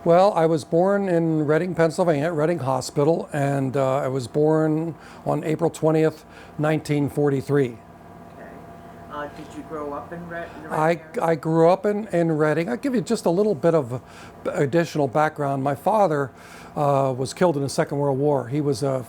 Well, I was born in Reading, Pennsylvania, at Reading Hospital, and I was born on April 20th, 1943. Okay. Did you grow up in the Reading I, area? I grew up in Reading. I'll give you just a little bit of additional background. My father was killed in the Second World War. He was a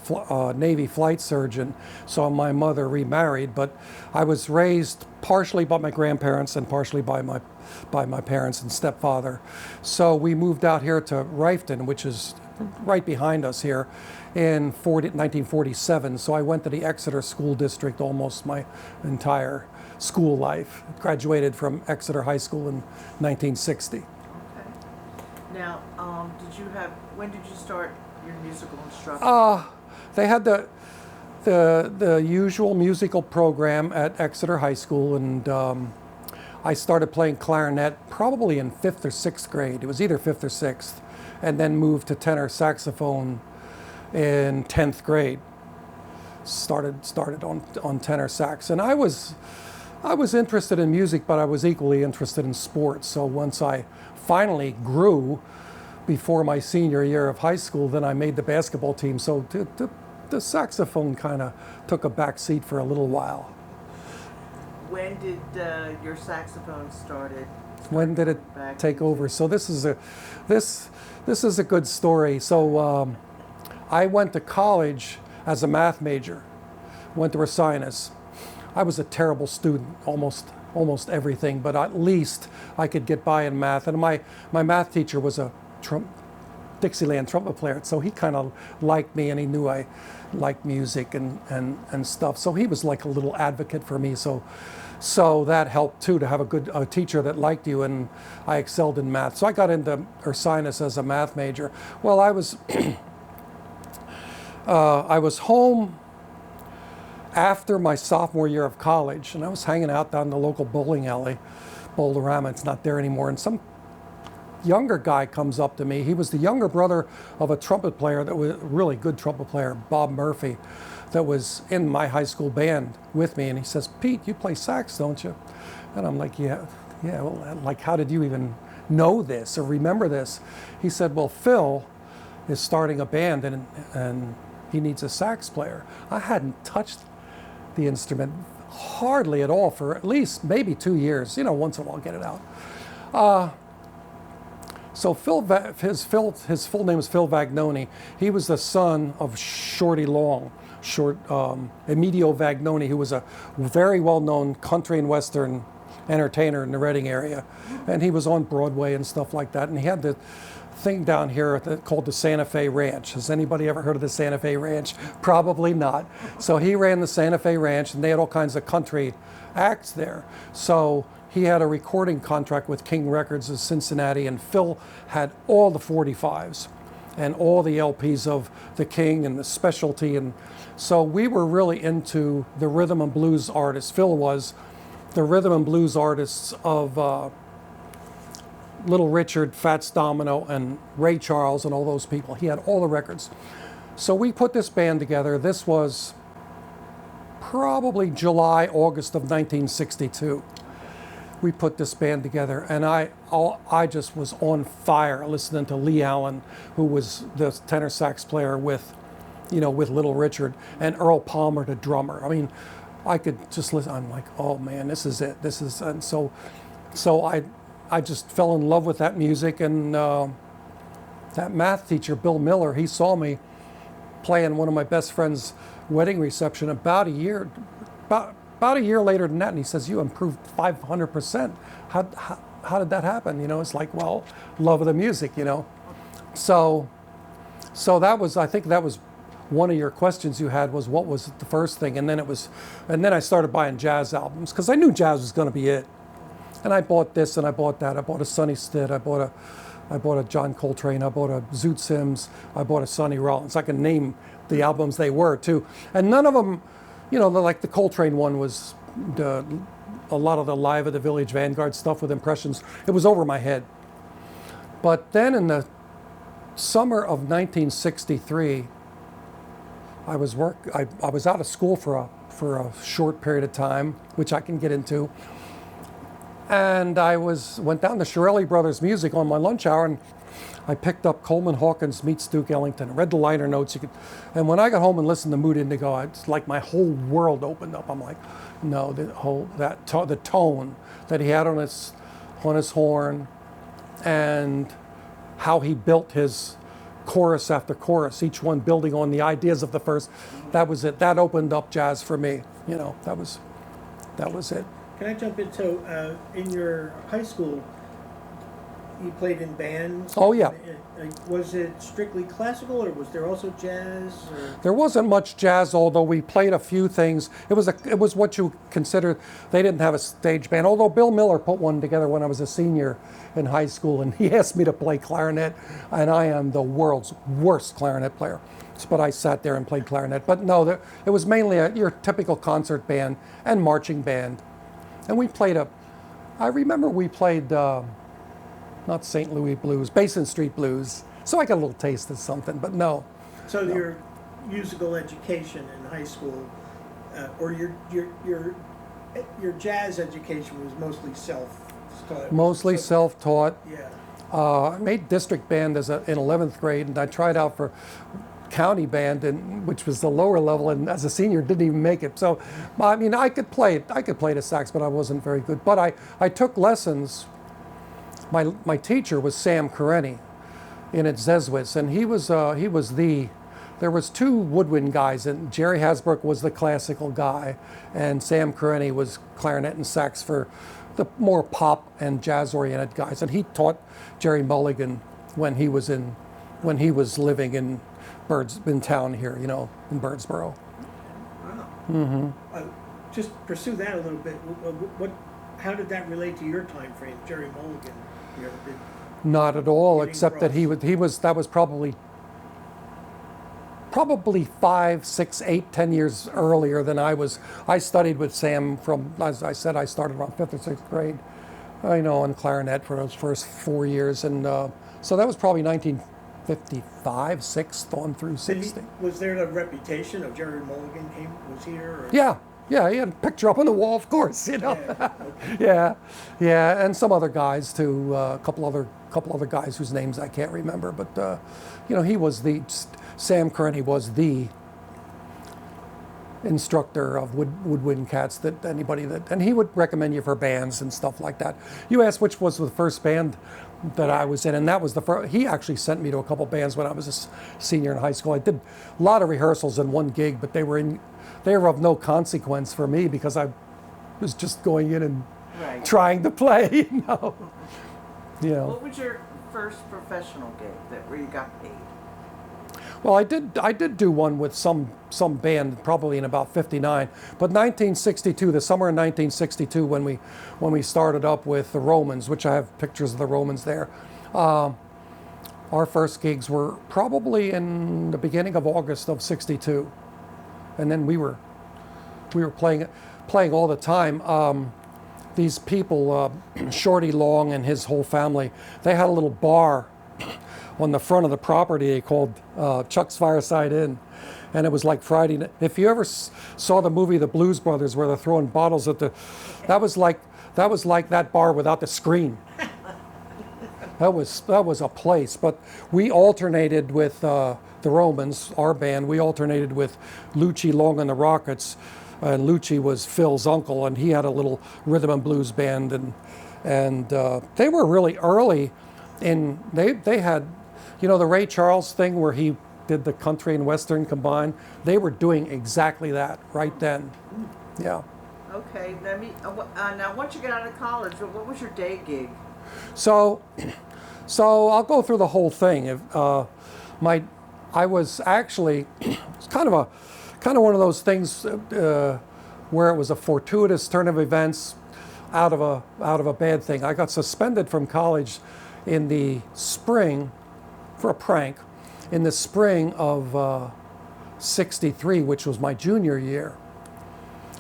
Navy flight surgeon, so my mother remarried. But I was raised partially by my grandparents and partially by my parents and stepfather. So we moved out here to Rifton, which is right behind us here, in 1947. So I went to the Exeter School District almost my entire school life. Graduated from Exeter High School in 1960. Okay. Now, when did you start your musical instruction? They had the usual musical program at Exeter High School, and I started playing clarinet probably in 5th or 6th grade. It was either 5th or 6th, and then moved to tenor saxophone in 10th grade. Started on tenor sax, and I was interested in music, but I was equally interested in sports. So once I finally grew before my senior year of high school, then I made the basketball team. So the saxophone kind of took a back seat for a little while. When did your saxophone started? When did it take over? So this is a good story. So I went to college as a math major. Went to Ursinus. I was a terrible student, almost everything, but at least I could get by in math. And my math teacher was a Dixieland trumpet player, so he kind of liked me, and he knew I liked music and stuff. So he was like a little advocate for me. So that helped too, to have a teacher that liked you, and I excelled in math. So I got into Ursinus as a math major. Well, I was I was home after my sophomore year of college, and I was hanging out down the local bowling alley, Boulderama. It's not there anymore, and some younger guy comes up to me. He was the younger brother of a trumpet player that was a really good trumpet player, Bob Murphy, that was in my high school band with me. And he says, "Pete, you play sax, don't you?" And I'm like, yeah. Well, like, how did you even know this or remember this? He said, "Well, Phil is starting a band, and he needs a sax player." I hadn't touched the instrument hardly at all for at least maybe 2 years. Once in a while get it out. So his full name is Phil Vagnoni. He was the son of Shorty Long, Emilio Vagnoni, who was a very well-known country and western entertainer in the Reading area, and he was on Broadway and stuff like that. And he had the thing down here called the Santa Fe Ranch. Has anybody ever heard of the Santa Fe Ranch? Probably not. So he ran the Santa Fe Ranch, and they had all kinds of country acts there. So he had a recording contract with King Records of Cincinnati, and Phil had all the 45s and all the LPs of the King and the Specialty. And so we were really into the rhythm and blues artists. Phil was the rhythm and blues artists of Little Richard, Fats Domino, and Ray Charles, and all those people. He had all the records. So we put this band together. This was probably July, August of 1962. We put this band together, and I just was on fire listening to Lee Allen, who was the tenor sax player with Little Richard, and Earl Palmer, the drummer. I mean, I could just listen. I'm like, oh man, this is it. And so I just fell in love with that music, and that math teacher, Bill Miller, he saw me playing one of my best friend's wedding reception about a year later than that, and he says, "You improved 500%. How did that happen?" It's like, well, love of the music, So I think that was one of your questions you had, was what was the first thing, and then I started buying jazz albums because I knew jazz was going to be it. And I bought this and I bought that. I bought a Sonny Stitt. I bought a John Coltrane. I bought a Zoot Sims. I bought a Sonny Rollins. I can name the albums they were too. And none of them, like the Coltrane one was a lot of the Live at the Village Vanguard stuff with impressions. It was over my head. But then in the summer of 1963, I was out of school for a short period of time, which I can get into. And I went down to Shirelli Brothers Music on my lunch hour, and I picked up Coleman Hawkins Meets Duke Ellington, read the liner notes. And when I got home and listened to Mood Indigo, it's like my whole world opened up. I'm like, no, the tone that he had on his horn, and how he built his chorus after chorus, each one building on the ideas of the first. That was it. That opened up jazz for me. You know, that was it. Can I jump into in your high school? You played in bands. Oh yeah. Was it strictly classical, or was there also jazz? Or? There wasn't much jazz, although we played a few things. It was what you consider. They didn't have a stage band, although Bill Miller put one together when I was a senior in high school, and he asked me to play clarinet, and I am the world's worst clarinet player. But I sat there and played clarinet. But no, it was mainly your typical concert band and marching band. And we played I remember we played, not St. Louis Blues, Basin Street Blues. So I got a little taste of something, but no. So your musical education in high school, or your jazz education was mostly self-taught? Mostly self-taught. Yeah. I made district band in 11th grade, and I tried out for county band, which was the lower level, and as a senior didn't even make it. So, I mean, I could play the sax, but I wasn't very good. But I took lessons. My teacher was Sam Karenny in at Zezwitz, and there was two woodwind guys, and Jerry Hasbrook was the classical guy, and Sam Karenny was clarinet and sax for the more pop and jazz-oriented guys. And he taught Jerry Mulligan when he was living in town here, you know, in Birdsboro. Wow. Mm-hmm. Just pursue that a little bit. How did that relate to your time frame, Jerry Mulligan? You ever did? Not at all, except that that was probably 5, 6, 8, 10 years earlier than I was. I studied with Sam from, as I said, I started around 5th or 6th grade, you know, on clarinet for those first 4 years, and so that was probably 1955, 6th on through 60. Was there a reputation of Jerry Mulligan was here? Or? Yeah, he had a picture up on the wall, of course, you know. Yeah, okay. yeah, and some other guys too, a couple other guys whose names I can't remember, but you know, Sam Karenny was the instructor of woodwind cats and he would recommend you for bands and stuff like that. You asked which was the first band that I was in, and that was the first. He actually sent me to a couple bands when I was a senior in high school. I did a lot of rehearsals in one gig, but they were of no consequence for me because I was just going in and trying to play, you know. What was your first professional gig where you got paid? Well, I did do one with some band probably in about '59, but 1962, the summer of 1962, when we started up with the Romans, which I have pictures of the Romans there. Our first gigs were probably in the beginning of August of '62, and then we were playing all the time. These people, Shorty Long and his whole family, they had a little bar on the front of the property they called Chuck's Fireside Inn, and it was like Friday night. If you ever saw the movie The Blues Brothers, where they're throwing bottles at that was like that bar without the screen. That was a place. But we alternated with the Romans, our band. We alternated with Lucci Long and the Rockets, and Lucci was Phil's uncle, and he had a little rhythm and blues band, and they were really early. They had, you know, the Ray Charles thing where he did the country and western combined. They were doing exactly that right then. Yeah. Okay. Now, once you get out of college, what was your day gig? So I'll go through the whole thing. I was actually it's kind of one of those things where it was a fortuitous turn of events out of a bad thing. I got suspended from college in the spring for a prank in the spring of '63, which was my junior year.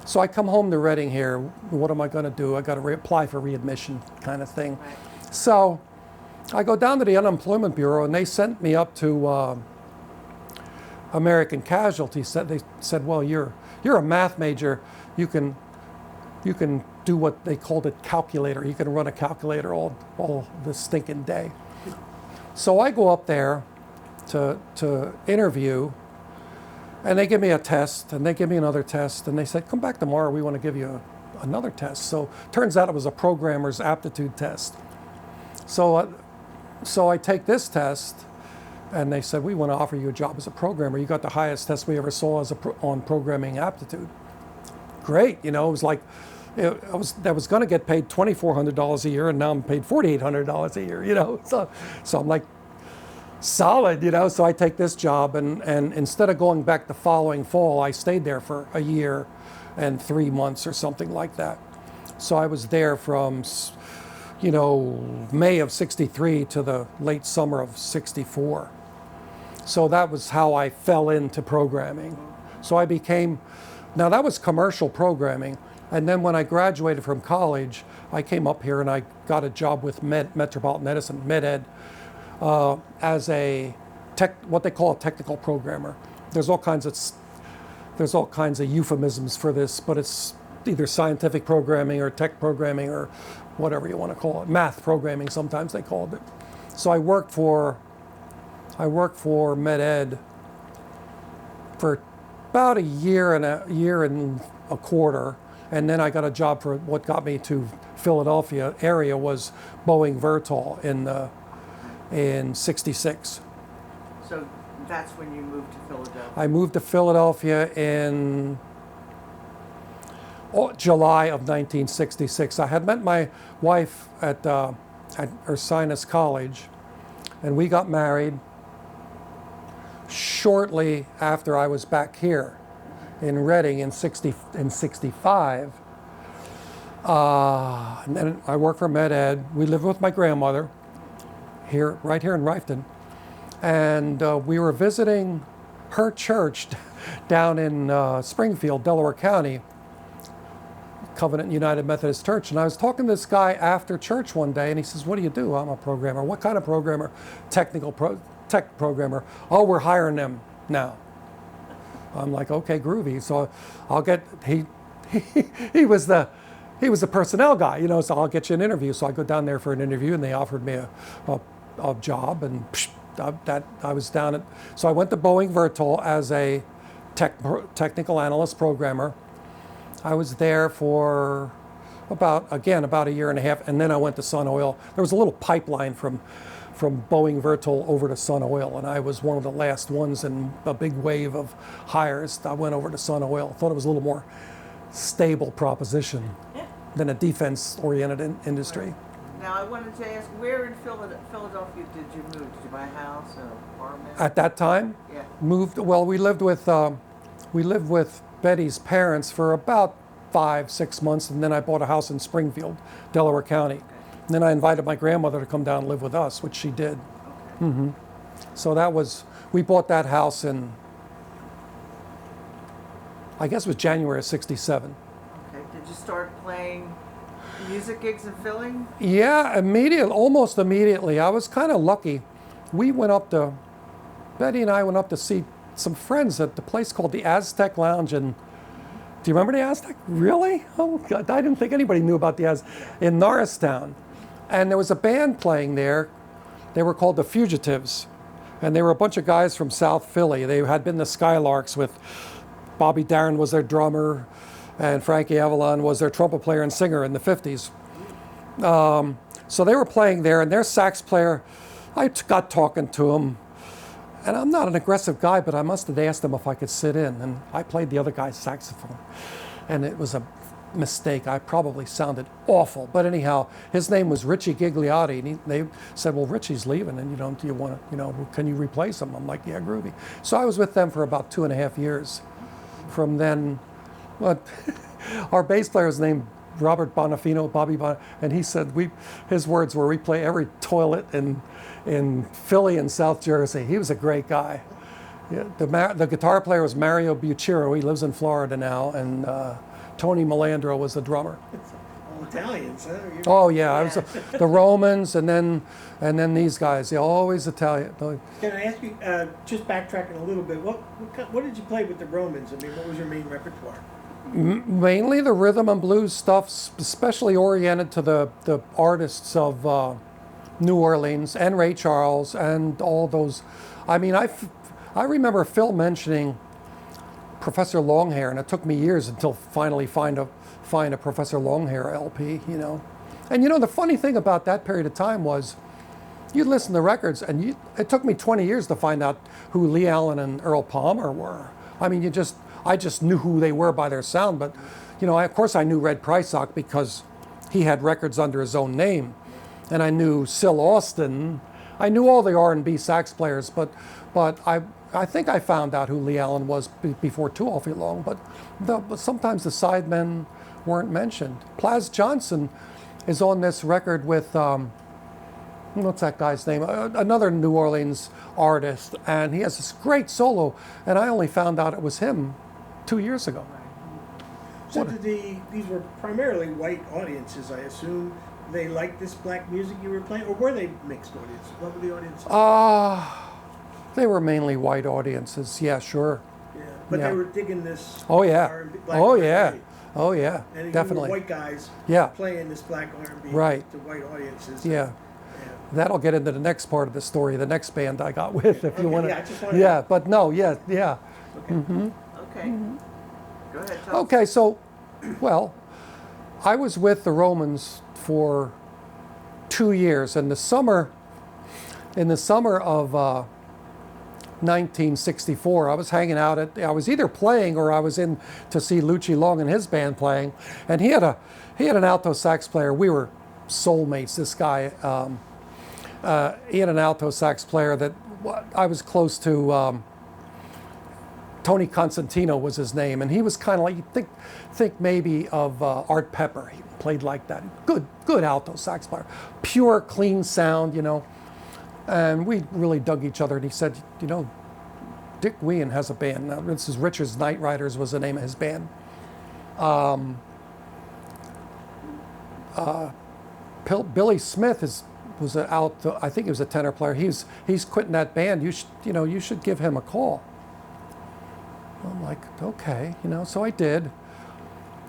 So I come home to Reading here. What am I going to do? I got to apply for readmission kind of thing. Right. So I go down to the unemployment bureau, and they sent me up to American Casualty. They said, well, you're a math major. You can do what they called a calculator. You can run a calculator all the stinking day. So I go up there to interview, and they give me a test, and they give me another test, and they said, come back tomorrow, we want to give you another test. So turns out it was a programmer's aptitude test. So I take this test, and they said, we want to offer you a job as a programmer. You got the highest test we ever saw on programming aptitude. Great, you know, it was like, I was going to get paid $2,400 a year, and now I'm paid $4,800 a year, you know. So I'm like, solid, you know. So I take this job, and instead of going back the following fall, I stayed there for a year and 3 months or something like that. So I was there from, you know, May of '63 to the late summer of '64. So that was how I fell into programming. So I became, now that was commercial programming. And then when I graduated from college, I came up here and I got a job with Metropolitan Edison, MedEd, as what they call a technical programmer. There's all kinds of euphemisms for this, but it's either scientific programming or tech programming or whatever you want to call it. Math programming, sometimes they called it. So I worked for MedEd for about a year and a quarter, and then I got a job for what got me to Philadelphia area was Boeing Vertol in '66. So that's when you moved to Philadelphia. I moved to Philadelphia in July of 1966. I had met my wife at Ursinus College, and we got married shortly after I was back here in Reading in '65. And then I worked for MedEd. We lived with my grandmother right here in Rifton. And we were visiting her church down in Springfield, Delaware County, Covenant United Methodist Church. And I was talking to this guy after church one day, and he says, what do you do? I'm a programmer. What kind of programmer? Tech programmer. Oh, we're hiring them now. I'm like, okay, groovy. So I'll get, he was the personnel guy, you know, so I'll get you an interview. So I go down there for an interview, and they offered me a job, and I was down at, so I went to Boeing Vertol as a technical analyst programmer. I was there for about a year and a half, and then I went to Sun Oil. There was a little pipeline from Boeing Vertol over to Sun Oil, and I was one of the last ones in a big wave of hires. I went over to Sun Oil. I thought it was a little more stable proposition than a defense-oriented industry. Right. Now I wanted to ask, where in Philadelphia did you move? Did you buy a house, an apartment? At that time, yeah. We lived with Betty's parents for about 5-6 months, and then I bought a house in Springfield, Delaware County. Okay. And then I invited my grandmother to come down and live with us, which she did. Okay. So we bought that house in, I guess it was January of '67. Okay. Did you start playing music gigs in Philly? Yeah, almost immediately. I was kind of lucky. Betty and I went up to see some friends at the place called the Aztec Lounge in, do you remember the Aztec? Really? Oh God, I didn't think anybody knew about the Aztec, in Norristown. And there was a band playing there. They were called the Fugitives. And they were a bunch of guys from South Philly. They had been the Skylarks with Bobby Darin was their drummer, and Frankie Avalon was their trumpet player and singer in the 50s. So they were playing there, and their sax player, I got talking to him. And I'm not an aggressive guy, but I must have asked him if I could sit in. And I played the other guy's saxophone. And it was a mistake. I probably sounded awful. But anyhow, his name was Richie Gigliotti. And they said, well, Richie's leaving, and do you want to, can you replace him? I'm like, yeah, groovy. So I was with them for about 2.5 years. From then, our bass player's named Robert Bonifino, and he said his words were, we play every toilet in Philly and South Jersey. He was a great guy. Yeah, the guitar player was Mario Bucchero. He lives in Florida now, and Tony Melandro was the drummer. All Italians, huh? Oh yeah, I was the Romans, and then these guys. They're always Italian. Can I ask you, just backtracking a little bit, what did you play with the Romans? I mean, what was your main repertoire? Mainly the rhythm and blues stuff, especially oriented to the artists of New Orleans and Ray Charles and all those. I mean, I remember Phil mentioning Professor Longhair, and it took me years until finally find a Professor Longhair LP, you know. And you know, the funny thing about that period of time was you'd listen to records, and it took me 20 years to find out who Lee Allen and Earl Palmer were. I mean, I just knew who they were by their sound, but you know, of course I knew Red Prysock because he had records under his own name. And I knew Syl Austin. I knew all the R&B sax players, but I think I found out who Lee Allen was before too awfully long. But sometimes the sidemen weren't mentioned. Plas Johnson is on this record with what's that guy's name? Another New Orleans artist, and he has this great solo. And I only found out it was him 2 years ago. So these were primarily white audiences, I assume. They liked this black music you were playing, or were they mixed audiences? What were the audiences? They were mainly white audiences. Yeah, sure. Yeah, but yeah. They were digging this. Oh yeah. R&B, black Oh R&B. yeah. Oh yeah. And definitely. You were white guys. Yeah. Playing this black R&B right. to white audiences. Yeah. That'll get into the next part of the story, the next band I got with, if you want to. Yeah, I just wanted yeah, but no, yeah. Okay. Mm-hmm. Okay. Go ahead. Tell us. Okay, so, well, I was with the Romans for 2 years. In the summer of 1964, I was hanging out I was either playing or I was in to see Lucci Long and his band playing, and he had an alto sax player. We were soulmates. This guy, he had an alto sax player that I was close to. Tony Constantino was his name, and he was kind of like, you think maybe of Art Pepper. He played like that. Good alto sax player, pure, clean sound, you know. And we really dug each other. And he said, you know, Dick Wien has a band. Now, this is Richard's Night Riders was the name of his band. Billy Smith was an alto. I think he was a tenor player. He's quitting that band. You should give him a call. I'm like, okay, you know, so I did.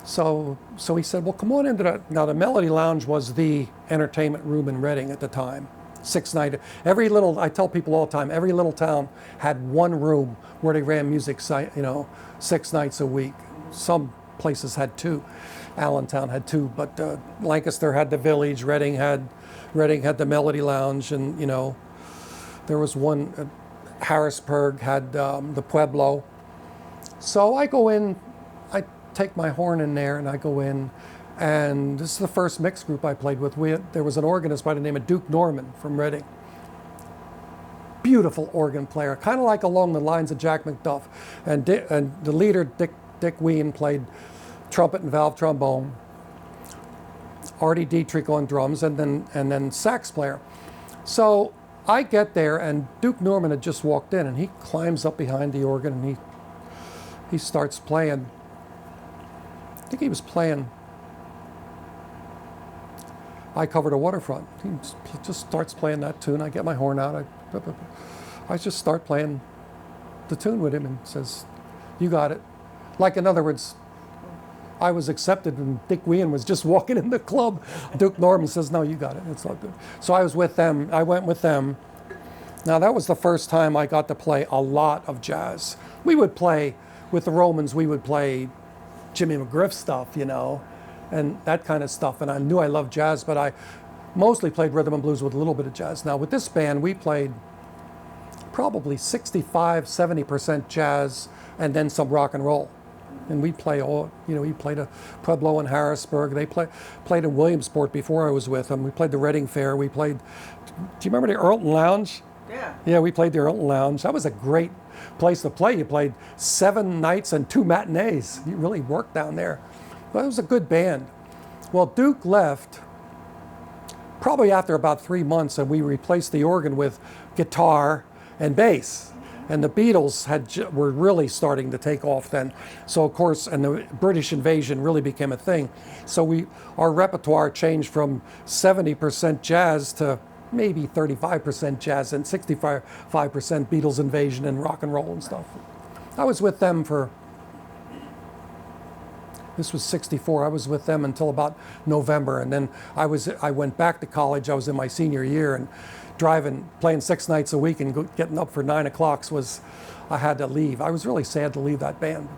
So he said, well, come on into that. Now, the Melody Lounge was the entertainment room in Reading at the time. I tell people all the time, every little town had one room where they ran music, 6 nights a week. Some places had 2. Allentown had 2, but Lancaster had the Village, Reading had the Melody Lounge, and, you know, there was one, Harrisburg had the Pueblo. So I go in, I take my horn in there, and I go in, and this is the first mixed group I played with. There was an organist by the name of Duke Norman from Reading. Beautiful organ player, kind of like along the lines of Jack McDuff. And the leader, Dick Wien, played trumpet and valve trombone. Artie Dietrich on drums, and then sax player. So I get there, and Duke Norman had just walked in, and he climbs up behind the organ, and he starts playing. I think he was playing I Covered a Waterfront. He just starts playing that tune. I get my horn out. I just start playing the tune with him, and says, you got it. Like, in other words, I was accepted, and Dick Wien was just walking in the club. Duke Norman says, no, you got it. It's all good. So I was with them. I went with them. Now, that was the first time I got to play a lot of jazz. We would play, with the Romans, we would play Jimmy McGriff stuff, you know, and that kind of stuff. And I knew I loved jazz, but I mostly played rhythm and blues with a little bit of jazz. Now, with this band, we played probably 65, 70% jazz, and then some rock and roll. And we play all, you know, we played a Pueblo in Harrisburg. They played in Williamsport before I was with them. We played the Reading Fair. We played, do you remember the Earlton Lounge? Yeah. Yeah, we played the Earlton Lounge. That was a great place to play. You played 7 nights and 2 matinees. You really worked down there. But it was a good band. Well, Duke left probably after about 3 months, and we replaced the organ with guitar and bass. And the Beatles were really starting to take off then. So, of course, and the British invasion really became a thing. So our repertoire changed from 70% jazz to maybe 35% jazz and 65% Beatles invasion and rock and roll and stuff. I was with them for This was '64. I was with them until about November, and then I went back to college. I was in my senior year, and playing 6 nights a week and getting up for 9 o'clock I had to leave. I was really sad to leave that band.